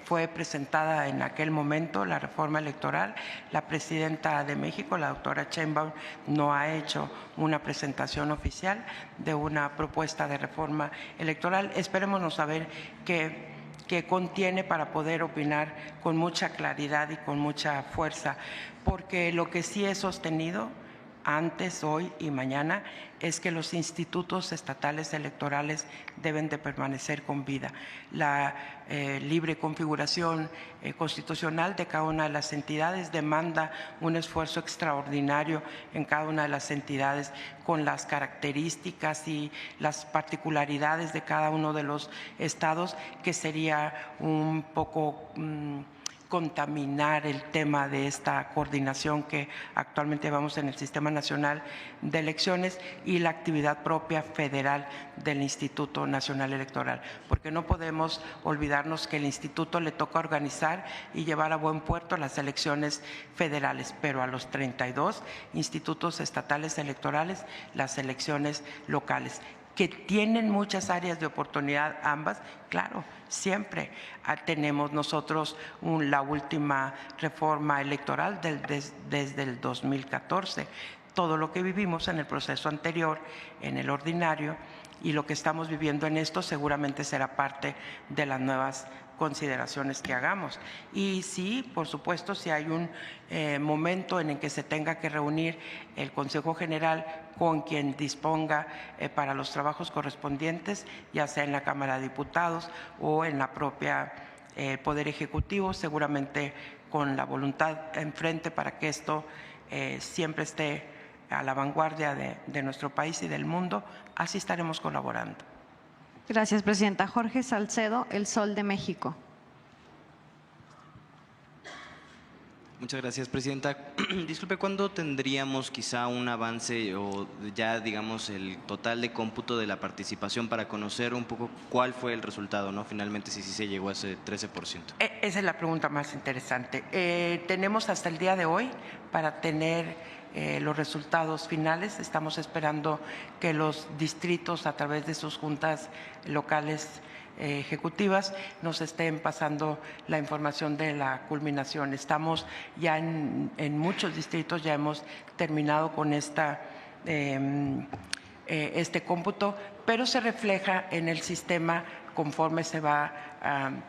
fue presentada en aquel momento la reforma electoral. La presidenta de México, la doctora Sheinbaum, no ha hecho una presentación oficial de una propuesta de reforma electoral. Esperemos saber qué contiene para poder opinar con mucha claridad y con mucha fuerza, porque lo que sí he sostenido antes, hoy y mañana es que los institutos estatales electorales deben de permanecer con vida. La libre configuración constitucional de cada una de las entidades demanda un esfuerzo extraordinario en cada una de las entidades, con las características y las particularidades de cada uno de los estados, que sería un poco contaminar el tema de esta coordinación que actualmente llevamos en el Sistema Nacional de Elecciones y la actividad propia federal del Instituto Nacional Electoral, porque no podemos olvidarnos que el instituto le toca organizar y llevar a buen puerto las elecciones federales, pero a los 32 institutos estatales electorales las elecciones locales, que tienen muchas áreas de oportunidad ambas, claro, siempre tenemos nosotros la última reforma electoral desde el 2014. Todo lo que vivimos en el proceso anterior, en el ordinario, y lo que estamos viviendo en esto seguramente será parte de las nuevas consideraciones que hagamos. Y sí, por supuesto, si hay un momento en el que se tenga que reunir el Consejo General con quien disponga para los trabajos correspondientes, ya sea en la Cámara de Diputados o en la propia Poder Ejecutivo, seguramente con la voluntad enfrente para que esto siempre esté a la vanguardia de nuestro país y del mundo, así estaremos colaborando. Gracias, presidenta. Jorge Salcedo, El Sol de México. Muchas gracias, presidenta. Disculpe, ¿cuándo tendríamos quizá un avance o ya, digamos, el total de cómputo de la participación para conocer un poco cuál fue el resultado, ¿no? Finalmente, si sí se llegó a ese 13%. Esa es la pregunta más interesante. Tenemos hasta el día de hoy para tener los resultados finales. Estamos esperando que los distritos, a través de sus juntas locales ejecutivas, nos estén pasando la información de la culminación. Estamos ya en muchos distritos, ya hemos terminado con este cómputo, pero se refleja en el sistema conforme se va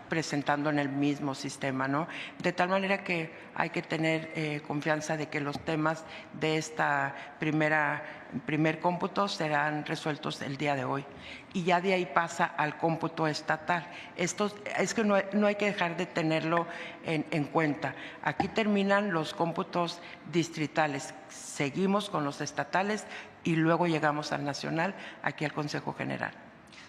presentando en el mismo sistema, ¿no? De tal manera que hay que tener confianza de que los temas de esta primer cómputo serán resueltos el día de hoy, y ya de ahí pasa al cómputo estatal. Esto es que no hay que dejar de tenerlo en cuenta. Aquí terminan los cómputos distritales, seguimos con los estatales y luego llegamos al nacional, aquí al Consejo General.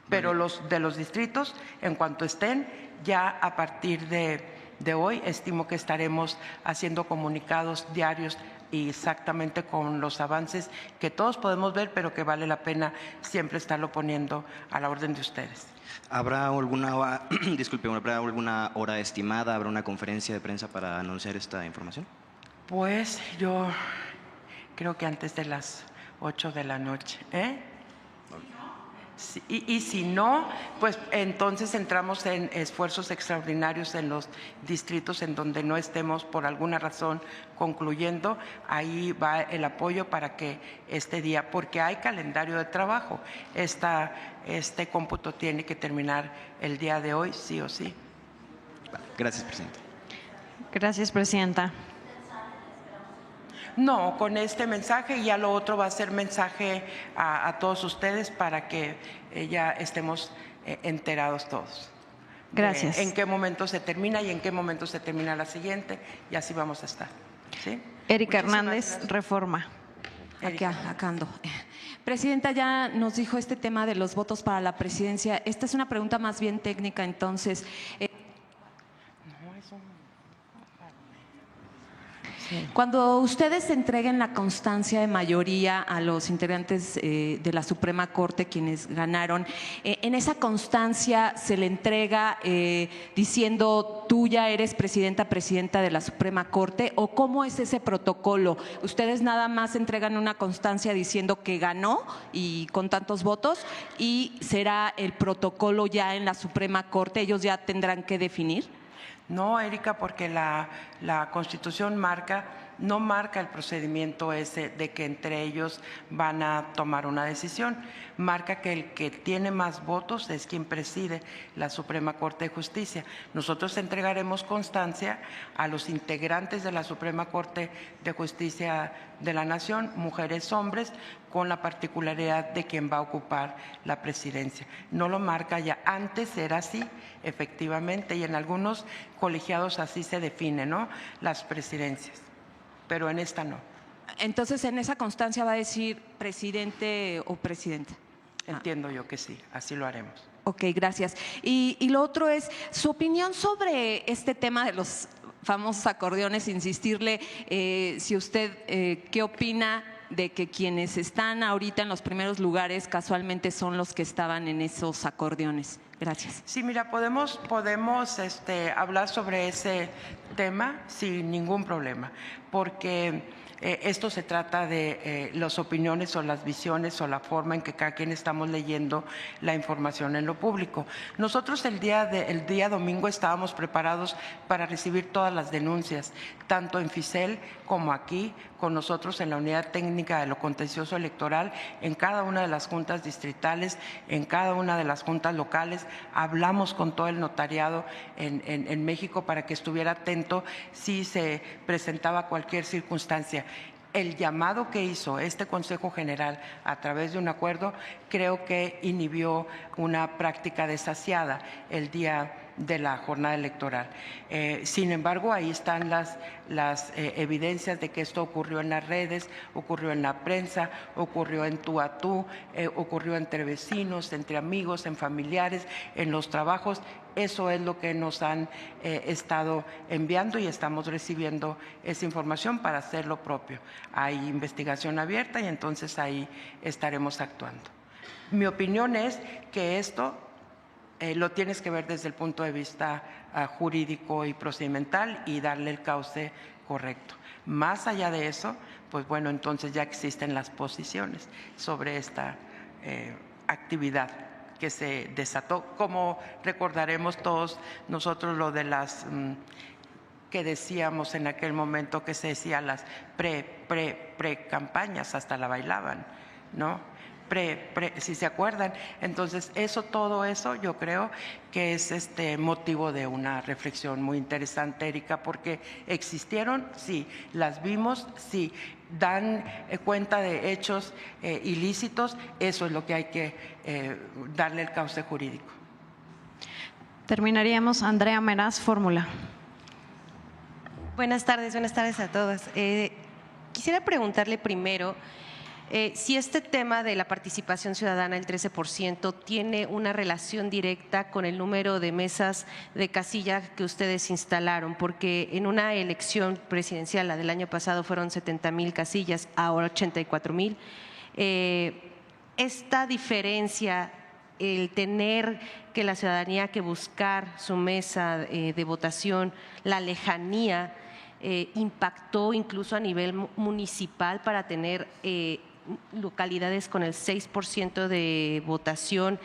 Pero los de los distritos, en cuanto estén, ya a partir de hoy, estimo que estaremos haciendo comunicados diarios y exactamente con los avances que todos podemos ver, pero que vale la pena siempre estarlo poniendo a la orden de ustedes. ¿Habrá alguna hora, ¿habrá alguna hora estimada, habrá una conferencia de prensa para anunciar esta información? Pues yo creo que antes de las 8 de la noche. Y si no, pues entonces entramos en esfuerzos extraordinarios en los distritos en donde no estemos por alguna razón concluyendo. Ahí va el apoyo para que este día, porque hay calendario de trabajo, este cómputo tiene que terminar el día de hoy, sí o sí. Gracias, presidenta. Gracias, presidenta. No, con este mensaje, y ya lo otro va a ser mensaje a todos ustedes para que ya estemos enterados todos. Gracias. En qué momento se termina y en qué momento se termina la siguiente, y así vamos a estar. ¿Sí? Erika Muchísimas Hernández, gracias. Reforma. Acá ando. Presidenta, ya nos dijo este tema de los votos para la presidencia. Esta es una pregunta más bien técnica, entonces. Cuando ustedes entreguen la constancia de mayoría a los integrantes de la Suprema Corte, quienes ganaron, en esa constancia se le entrega diciendo tú ya eres presidenta de la Suprema Corte, o cómo es ese protocolo. Ustedes nada más entregan una constancia diciendo que ganó y con tantos votos, y será el protocolo ya en la Suprema Corte, ellos ya tendrán que definir. No, Erika, porque la Constitución no marca el procedimiento ese de que entre ellos van a tomar una decisión. Marca que el que tiene más votos es quien preside la Suprema Corte de Justicia. Nosotros entregaremos constancia a los integrantes de la Suprema Corte de Justicia de la Nación, mujeres, hombres, con la particularidad de quien va a ocupar la presidencia. No lo marca ya. Antes era así, efectivamente, y en algunos colegiados así se define, ¿no? Las presidencias, pero en esta no. Entonces, en esa constancia va a decir presidente o presidenta. Entiendo yo que sí, así lo haremos. Ok, gracias. Y lo otro es su opinión sobre este tema de los famosos acordeones, insistirle si usted qué opina de que quienes están ahorita en los primeros lugares casualmente son los que estaban en esos acordeones. Gracias. Sí, mira, podemos hablar sobre ese tema sin ningún problema, porque esto se trata de las opiniones o las visiones o la forma en que cada quien estamos leyendo la información en lo público. Nosotros el día domingo estábamos preparados para recibir todas las denuncias, tanto en FICEL como aquí, con nosotros en la Unidad Técnica de lo Contencioso Electoral, en cada una de las juntas distritales, en cada una de las juntas locales. Hablamos con todo el notariado en México para que estuviera atento si se presentaba cualquier circunstancia. El llamado que hizo este Consejo General a través de un acuerdo creo que inhibió una práctica desasiada el día de la jornada electoral. Sin embargo, ahí están las evidencias de que esto ocurrió en las redes, ocurrió en la prensa, ocurrió en tú a tú, ocurrió entre vecinos, entre amigos, en familiares, en los trabajos. Eso es lo que nos han estado enviando y estamos recibiendo esa información para hacer lo propio. Hay investigación abierta y entonces ahí estaremos actuando. Mi opinión es que esto lo tienes que ver desde el punto de vista jurídico y procedimental y darle el cauce correcto. Más allá de eso, pues bueno, entonces ya existen las posiciones sobre esta actividad que se desató. Como recordaremos todos nosotros lo de las que decíamos en aquel momento, que se decía las pre-campañas, hasta la bailaban, ¿no? Si se acuerdan. Entonces, todo eso yo creo que es motivo de una reflexión muy interesante, Erika, porque existieron, sí, las vimos, sí, dan cuenta de hechos ilícitos. Eso es lo que hay que darle el cauce jurídico. Terminaríamos. Andrea Meraz, Fórmula. Buenas tardes a todos. Quisiera preguntarle primero si este tema de la participación ciudadana, el 13%, tiene una relación directa con el número de mesas de casilla que ustedes instalaron, porque en una elección presidencial, la del año pasado, fueron 70,000 casillas, ahora 84,000. Esta diferencia, el tener que la ciudadanía que buscar su mesa de votación, la lejanía, impactó incluso a nivel municipal para tener localidades con el 6% de votación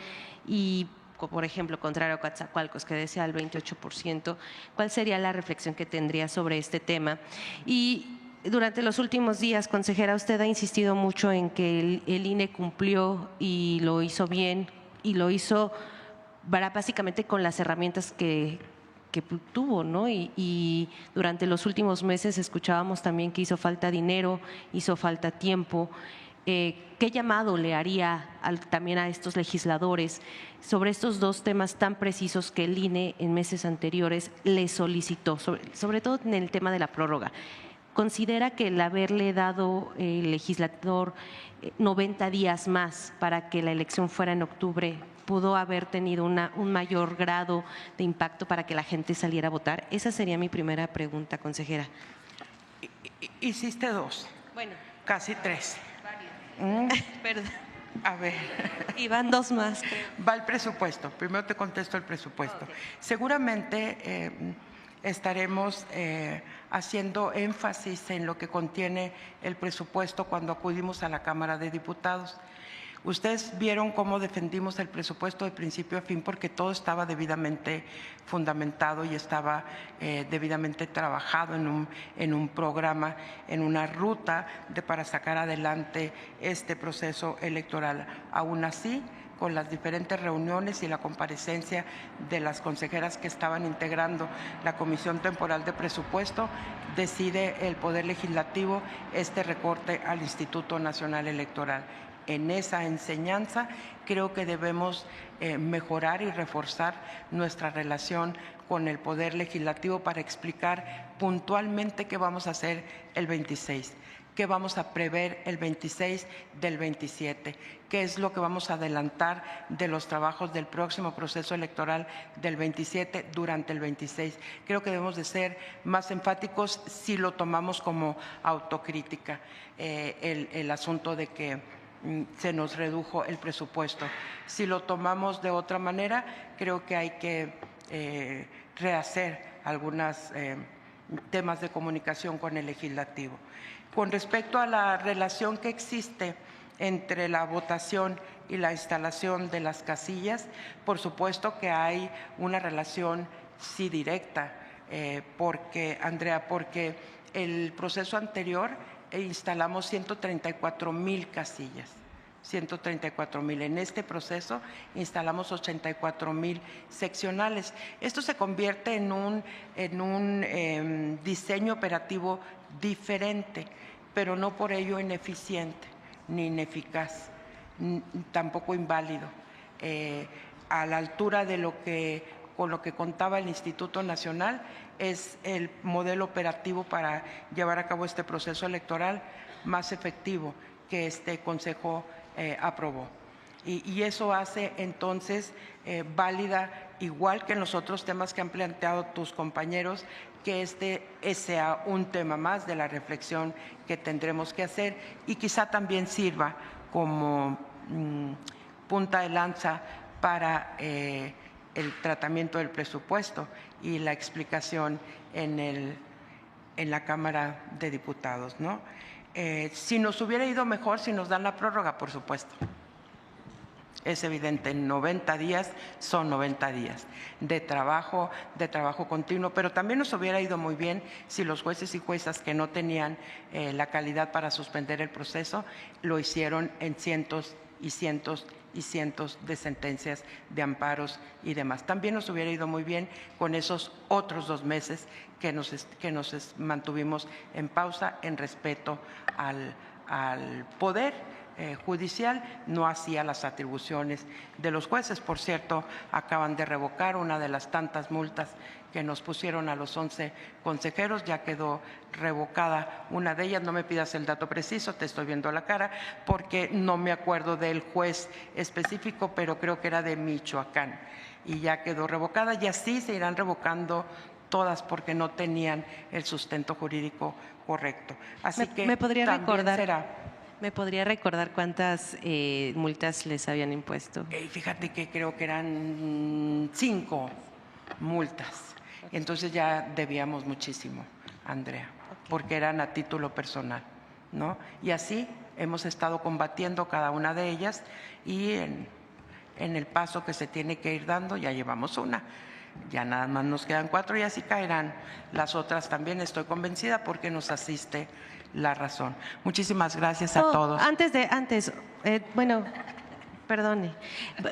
y, por ejemplo, contrario a Coatzacoalcos, que decía el 28%. ¿Cuál sería la reflexión que tendría sobre este tema? Y durante los últimos días, consejera, usted ha insistido mucho en que el INE cumplió y lo hizo bien, y lo hizo básicamente con las herramientas que tuvo, ¿no? Y durante los últimos meses escuchábamos también que hizo falta dinero, hizo falta tiempo. ¿Qué llamado le haría también a estos legisladores sobre estos dos temas tan precisos que el INE en meses anteriores le solicitó, sobre todo en el tema de la prórroga? ¿Considera que el haberle dado el legislador 90 días más para que la elección fuera en octubre pudo haber tenido un mayor grado de impacto para que la gente saliera a votar? Esa sería mi primera pregunta, consejera. Hiciste dos. Bueno. Casi tres. Perdón. A ver. Y van dos más, creo. Va el presupuesto. Primero te contesto el presupuesto. Okay. Seguramente estaremos haciendo énfasis en lo que contiene el presupuesto cuando acudimos a la Cámara de Diputados. Ustedes vieron cómo defendimos el presupuesto de principio a fin porque todo estaba debidamente fundamentado y estaba debidamente trabajado en un programa, en una ruta para sacar adelante este proceso electoral. Aún así, con las diferentes reuniones y la comparecencia de las consejeras que estaban integrando la Comisión Temporal de Presupuesto, decide el Poder Legislativo este recorte al Instituto Nacional Electoral. En esa enseñanza creo que debemos mejorar y reforzar nuestra relación con el Poder Legislativo para explicar puntualmente qué vamos a hacer el 26, qué vamos a prever el 26 del 27, qué es lo que vamos a adelantar de los trabajos del próximo proceso electoral del 27 durante el 26. Creo que debemos de ser más enfáticos si lo tomamos como autocrítica, el asunto de que se nos redujo el presupuesto. Si lo tomamos de otra manera, creo que hay que rehacer algunos temas de comunicación con el legislativo. Con respecto a la relación que existe entre la votación y la instalación de las casillas, por supuesto que hay una relación sí directa, porque el proceso anterior instalamos 134,000 casillas, 134,000. En este proceso instalamos 84,000 seccionales. Esto se convierte en un diseño operativo diferente, pero no por ello ineficiente ni ineficaz, tampoco inválido. A la altura de con lo que contaba el Instituto Nacional, es el modelo operativo para llevar a cabo este proceso electoral más efectivo que este Consejo aprobó. Y eso hace entonces válida, igual que en los otros temas que han planteado tus compañeros, que este sea un tema más de la reflexión que tendremos que hacer y quizá también sirva como punta de lanza para el tratamiento del presupuesto y la explicación en la Cámara de Diputados, ¿no? Si nos hubiera ido mejor, si nos dan la prórroga, por supuesto. Es evidente, 90 días son 90 días de trabajo continuo, pero también nos hubiera ido muy bien si los jueces y juezas que no tenían la calidad para suspender el proceso lo hicieron en cientos y cientos y cientos de sentencias de amparos y demás. También nos hubiera ido muy bien con esos otros 2 meses que nos mantuvimos en pausa en respeto al poder judicial, no hacía las atribuciones de los jueces. Por cierto, acaban de revocar una de las tantas multas que nos pusieron a los 11 consejeros, ya quedó revocada una de ellas. No me pidas el dato preciso, te estoy viendo la cara, porque no me acuerdo del juez específico, pero creo que era de Michoacán y ya quedó revocada, y así se irán revocando todas porque no tenían el sustento jurídico correcto. Así que ¿me podría también será. ¿Me podría recordar cuántas multas les habían impuesto? Fíjate que creo que eran 5 multas. Entonces ya debíamos muchísimo Andrea, porque eran a título personal, ¿no? Y así hemos estado combatiendo cada una de ellas y en el paso que se tiene que ir dando ya llevamos una. Ya nada más nos quedan 4 y así caerán las otras también, estoy convencida, porque nos asiste la razón. Muchísimas gracias a todos. Bueno, perdone.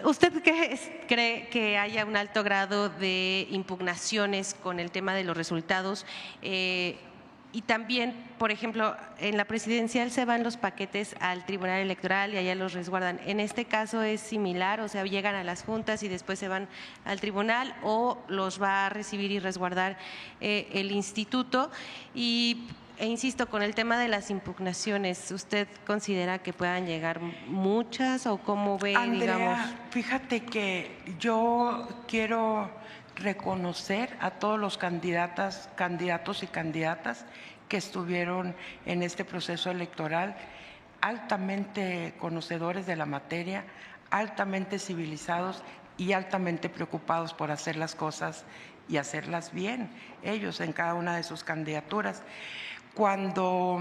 ¿Usted cree que haya un alto grado de impugnaciones con el tema de los resultados? Y también, por ejemplo, en la presidencial se van los paquetes al Tribunal Electoral y allá los resguardan. ¿En este caso es similar? O sea, llegan a las juntas y después se van al tribunal, o los va a recibir y resguardar el instituto. E insisto, con el tema de las impugnaciones, ¿usted considera que puedan llegar muchas o cómo ve, Andrea, digamos? fíjate que yo quiero reconocer a todos los candidatos y candidatas que estuvieron en este proceso electoral, altamente conocedores de la materia, altamente civilizados y altamente preocupados por hacer las cosas y hacerlas bien, ellos en cada una de sus candidaturas. Cuando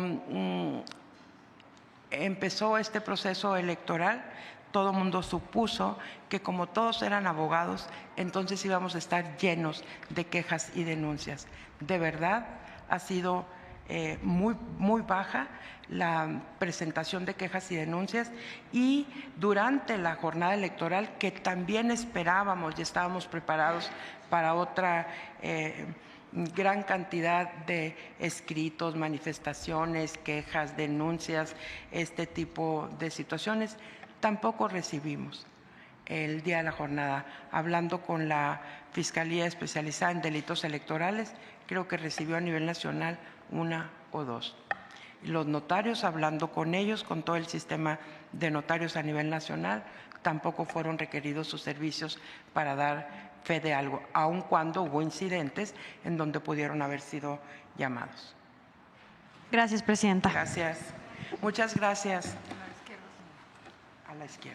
empezó este proceso electoral, todo el mundo supuso que como todos eran abogados, entonces íbamos a estar llenos de quejas y denuncias. De verdad, ha sido muy baja la presentación de quejas y denuncias, y durante la jornada electoral, que también esperábamos y estábamos preparados para otra gran cantidad de escritos, manifestaciones, quejas, denuncias, este tipo de situaciones, tampoco recibimos. El día de la jornada, hablando con la Fiscalía Especializada en Delitos Electorales, creo que recibió a nivel nacional 1 o 2. Los notarios, hablando con ellos, con todo el sistema de notarios a nivel nacional, tampoco fueron requeridos sus servicios para dar fe de algo, aun cuando hubo incidentes en donde pudieron haber sido llamados. Gracias, presidenta. Gracias. Muchas gracias. A la izquierda.